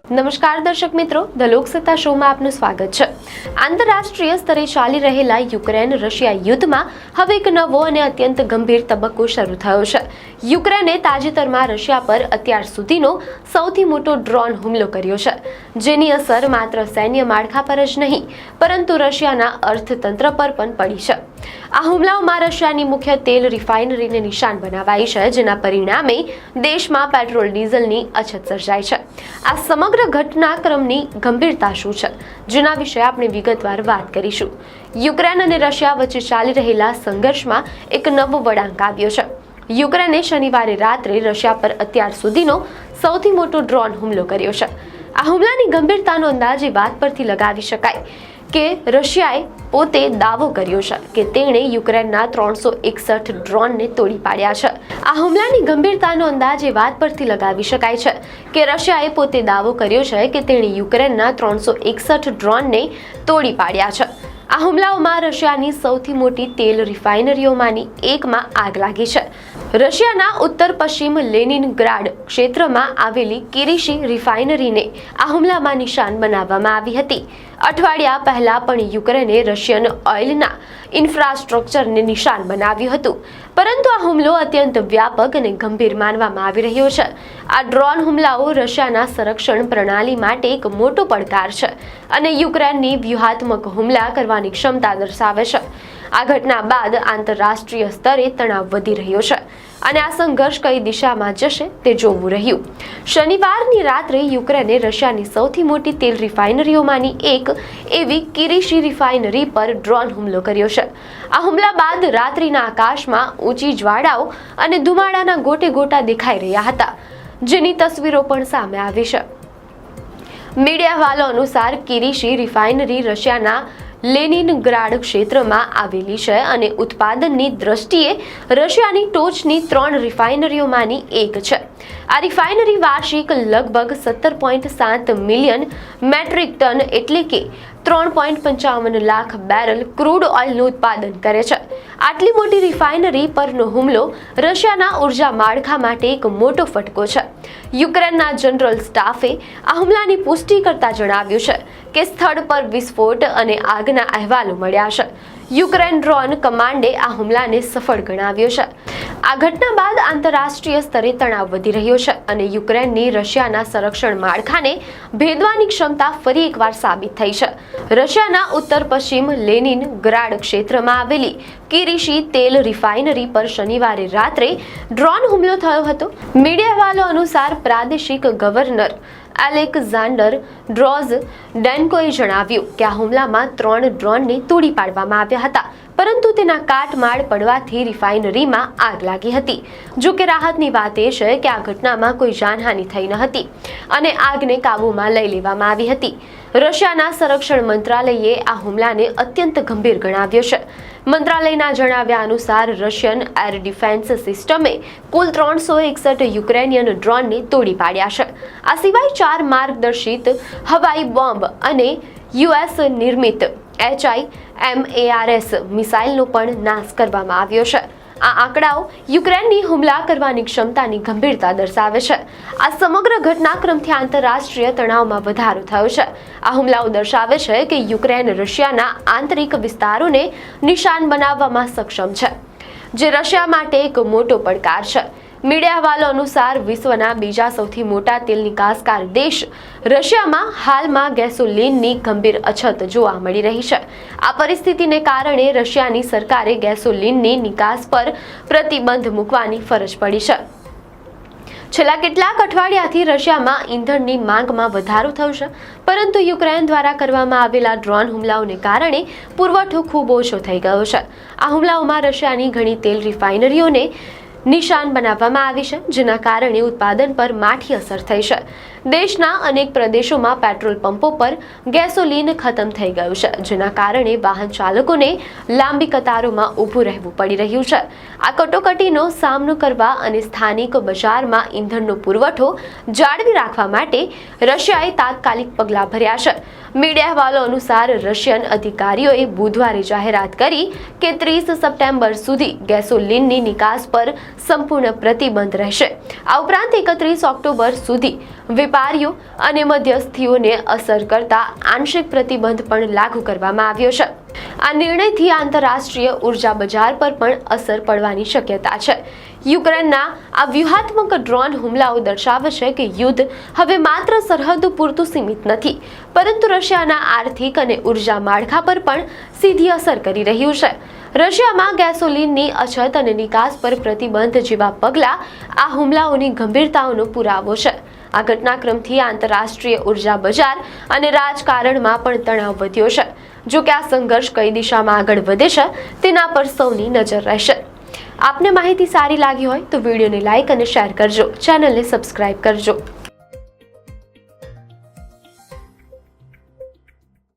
નમસ્કાર દર્શક મિત્રો, ધ લોકસત્તા શોમાં આપનું સ્વાગત છે। આંતરરાષ્ટ્રીય સ્તરે ચાલી રહેલા યુક્રેન રશિયા યુદ્ધમાં હવે એક નવો અને અત્યંત ગંભીર તબક્કો શરૂ થયો છે। યુક્રેને તાજેતરમાં રશિયા પર અત્યાર સુધીનો સૌથી મોટો ડ્રોન હુમલો કર્યો છે, જેની અસર માત્ર સૈન્ય માળખા પર જ નહીં પરંતુ રશિયાના અર્થતંત્ર પર પણ પડી છે। આ હુમલાઓમાં રશિયાની મુખ્ય તેલ રિફાઇનરીને નિશાન બનાવાઈ છે, જેના પરિણામે દેશમાં પેટ્રોલ ડીઝલની અછત સર્જાઈ છે। આ સમગ્ર ઘટનાક્રમની ગંભીરતા શું છે, જેના વિશે આપણે વિગતવાર વાત કરીશું। યુક્રેન અને રશિયા વચ્ચે ચાલી રહેલા સંઘર્ષમાં એક નવો વળાંક આવ્યો છે। યુક્રેને શનિવારે રાત્રે રશિયા પર અત્યાર સુધીનો સૌથી મોટો ડ્રોન હુમલો કર્યો છે। આ હુમલાની ગંભીરતાનો અંદાજ એ વાત પરથી લગાવી શકાય કે રશિયાએ પોતે દાવો કર્યો છે કે તેણે યુક્રેનના 361 ડ્રોનને તોડી પાડ્યા છે। આ હુમલાની ગંભીરતાનો અંદાજ એ વાત પરથી લગાવી શકાય છે કે રશિયાએ પોતે દાવો કર્યો છે કે તેણે યુક્રેનના 361 ડ્રોનને તોડી પાડ્યા છે। આ હુમલાઓમાં રશિયાની સૌથી મોટી તેલ રિફાઇનરીઓમાંની એકમાં આગ લાગી છે। રશિયાના ઉત્તર પશ્ચિમ લેનિનગ્રાડ ક્ષેત્રમાં આવેલી કિરીશી રિફાઇનરીને આ હુમલામાં નિશાન બનાવવામાં આવી હતી। અઠવાડિયા પહેલા પણ યુક્રેને રશિયન ઓઇલના ઇન્ફ્રાસ્ટ્રક્ચરને નિશાન બનાવ્યું હતું, પરંતુ આ હુમલો અત્યંત વ્યાપક અને ગંભીર માનવામાં આવી રહ્યો છે। આ ડ્રોન હુમલાઓ રશિયાના સંરક્ષણ પ્રણાલી માટે એક મોટો પડકાર છે અને યુક્રેનની વ્યૂહાત્મક હુમલા કરવાની ક્ષમતા દર્શાવે છે। આ ઘટના બાદ આંતરરાષ્ટ્રીય સ્તરે તણાવ વધી રહ્યો છે અને આ સંઘર્ષ કઈ દિશામાં જશે તે જોવું રહ્યું। શનિવારની રાત્રે યુક્રેને રશિયાની સૌથી મોટી તેલ રિફાઇનરીઓમાંની એક એવી કિરીશી રિફાઇનરી પર ડ્રોન હુમલો કર્યો છે। આ હુમલા બાદ રાત્રિના આકાશમાં ઊંચી જ્વાળાઓ અને ધુમાડાના ગોટે ગોટા દેખાઈ રહ્યા હતા, જેની તસવીરો પણ સામે આવી છે। મીડિયા અહેવાલો અનુસાર કિરીશી રિફાઇનરી રશિયાના લેનિનગ્રાડ ક્ષેત્રમાં આવેલી છે અને ઉત્પાદનની દ્રષ્ટિએ રશિયાની ટોચની 3 રિફાઇનરીઓમાંની એક છે। આ રિફાઇનરી વાર્ષિક લગભગ 17.7 મિલિયન મેટ્રિક ટન એટલે કે 3.55 લાખ બેરલ ક્રૂડ ઓઇલનું ઉત્પાદન કરે છે। આટલી મોટી રિફાઇનરી પરનો હુમલો રશિયાના ઉર્જા માળખા માટે એક મોટો ફટકો છે। યુક્રેનના જનરલ સ્ટાફે આ હુમલાની પુષ્ટિ કરતા જણાવ્યું છે કે સ્થળ પર વિસ્ફોટ અને આગના અહેવાલો મળ્યા છે। યુક્રેન ડ્રોન કમાન્ડે આ હુમલાને સફળ ગણાવ્યો છે। આ ઘટના બાદ આંતરરાષ્ટ્રીય સ્તરે તણાવ વધી રહ્યો છે અને યુક્રેનની રશિયાના સંરક્ષણ માળખાને ભેદવાની ક્ષમતા ફરી એકવાર સાબિત થઈ છે। રશિયાના ઉત્તર પશ્ચિમ લેનિનગ્રાડ ક્ષેત્રમાં આવેલી કિરીશી તેલ રિફાઇનરી પર શનિવારે રાત્રે ડ્રોન હુમલો થયો હતો। મીડિયા અહેવાલો અનુસાર પ્રાદેશિક ગવર્નર એલેક્ઝાન્ડર ડ્રોઝડેન્કોએ જણાવ્યું કે આ હુમલામાં 3 ડ્રોનને તોડી પાડવામાં આવ્યા હતા, પરંતુ તેના કાટમાળ પડવાથી રિફાઇનરીમાં આગ લાગી હતી। જો કે રાહતની વાત એ છે કે આ ઘટનામાં કોઈ જાનહાનિ થઈ ન હતી અને આગને કાબૂમાં લઈ લેવામાં આવી હતી। રશિયાના સંરક્ષણ મંત્રાલયે આ હુમલાને અત્યંત ગંભીર ગણાવ્યો છે। મંત્રાલયના જણાવ્યા અનુસાર રશિયન એર ડિફેન્સ સિસ્ટમે કુલ 361 યુક્રેનિયન ડ્રોનને તોડી પાડ્યા છે। આ સિવાય 4 માર્ગદર્શિત હવાઈ બોમ્બ અને યુએસ નિર્મિત HIMARS મિસાઇલનો પણ નાશ કરવામાં આવ્યો છે। આ આંકડાઓ યુક્રેનની હુમલા કરવાની ક્ષમતાની ગંભીરતા દર્શાવે છે। આ સમગ્ર ઘટનાક્રમથી આંતરરાષ્ટ્રીય તણાવમાં વધારો થયો છે। આ હુમલાઓ દર્શાવે છે કે યુક્રેન રશિયાના આંતરિક વિસ્તારોને નિશાન બનાવવામાં સક્ષમ છે, જે રશિયા માટે એક મોટો પડકાર છે। મીડિયા અહેવાલો અનુસાર વિશ્વના બીજા સૌથી મોટા તેલ નિકાસકાર દેશ રશિયામાં હાલમાં ગેસોલીનની ગંભીર અછત જોવા મળી રહી છે। આ પરિસ્થિતિને કારણે રશિયાની સરકારે ગેસોલીનની નિકાસ પર પ્રતિબંધ મૂકવાની ફરજ પડી છે। છેલ્લા કેટલાક અઠવાડિયાથી રશિયામાં ઈંધણની માંગમાં વધારો થયો છે, પરંતુ યુક્રેન દ્વારા કરવામાં આવેલા ડ્રોન હુમલાઓને કારણે પુરવઠો ખૂબ ઓછો થઈ ગયો છે। આ હુમલાઓમાં રશિયાની ઘણી તેલ રિફાઇનરીઓને નિશાન બનાવવામાં આવી છે, જેના કારણે ઉત્પાદન પર માઠી અસર થઈ છે। દેશના અનેક પ્રદેશોમાં પેટ્રોલ પંપો પર ગેસોલીન ખતમ થઈ ગયું છે, જેના કારણે વાહન ચાલકોને લાંબી કતારોમાં ઊભું રહેવું પડી રહ્યું છે। આ કટોકટીનો સામનો કરવા અને સ્થાનિક બજારમાં ઈંધણનો પુરવઠો જાળવી રાખવા માટે રશિયાએ તાત્કાલિક પગલાં ભર્યા છે। મીડિયા અહેવાલો અનુસાર રશિયન અધિકારીઓએ બુધવારે જાહેરાત કરી કે 30 સપ્ટેમ્બર સુધી ગેસોલીનની નિકાસ પર સંપૂર્ણ પ્રતિબંધ રહેશે। આ ઉપરાંત 31 ઓક્ટોબર સુધી વેપારીઓ અને મધ્યસ્થીઓને અસર કરતા આંશિક પ્રતિબંધ પણ લાગુ કરવામાં આવ્યો છે. આ નિર્ણયથી આંતરરાષ્ટ્રીય ઉર્જા બજાર પર પણ અસર પડવાની શક્યતા છે. યુક્રેનના આ વ્યૂહાત્મક ડ્રોન હુમલાઓ દર્શાવે છે કે યુદ્ધ હવે માત્ર સરહદો પૂરતું સીમિત નથી, પરંતુ રશિયાના આર્થિક અને ઉર્જા માળખા પર પણ સીધી અસર કરી રહ્યું છે. રશિયામાં ગેસોલિનની અછત અને નિકાસ પર પ્રતિબંધ જેવા પગલાં આ હુમલાઓની ગંભીરતાનો પુરાવો છે. આ ઘટનાક્રમથી આંતરરાષ્ટ્રીય ઉર્જા બજાર અને રાજકારણમાં પણ તણાવ વધ્યો છે. જો કે આ સંઘર્ષ કઈ દિશામાં આગળ વધે છે તેના પર સૌની નજર રહેશે. આપને માહિતી સારી લાગી હોય તો વિડીયોને લાઇક અને શેર કરજો, ચેનલને સબસ્ક્રાઇબ કરજો.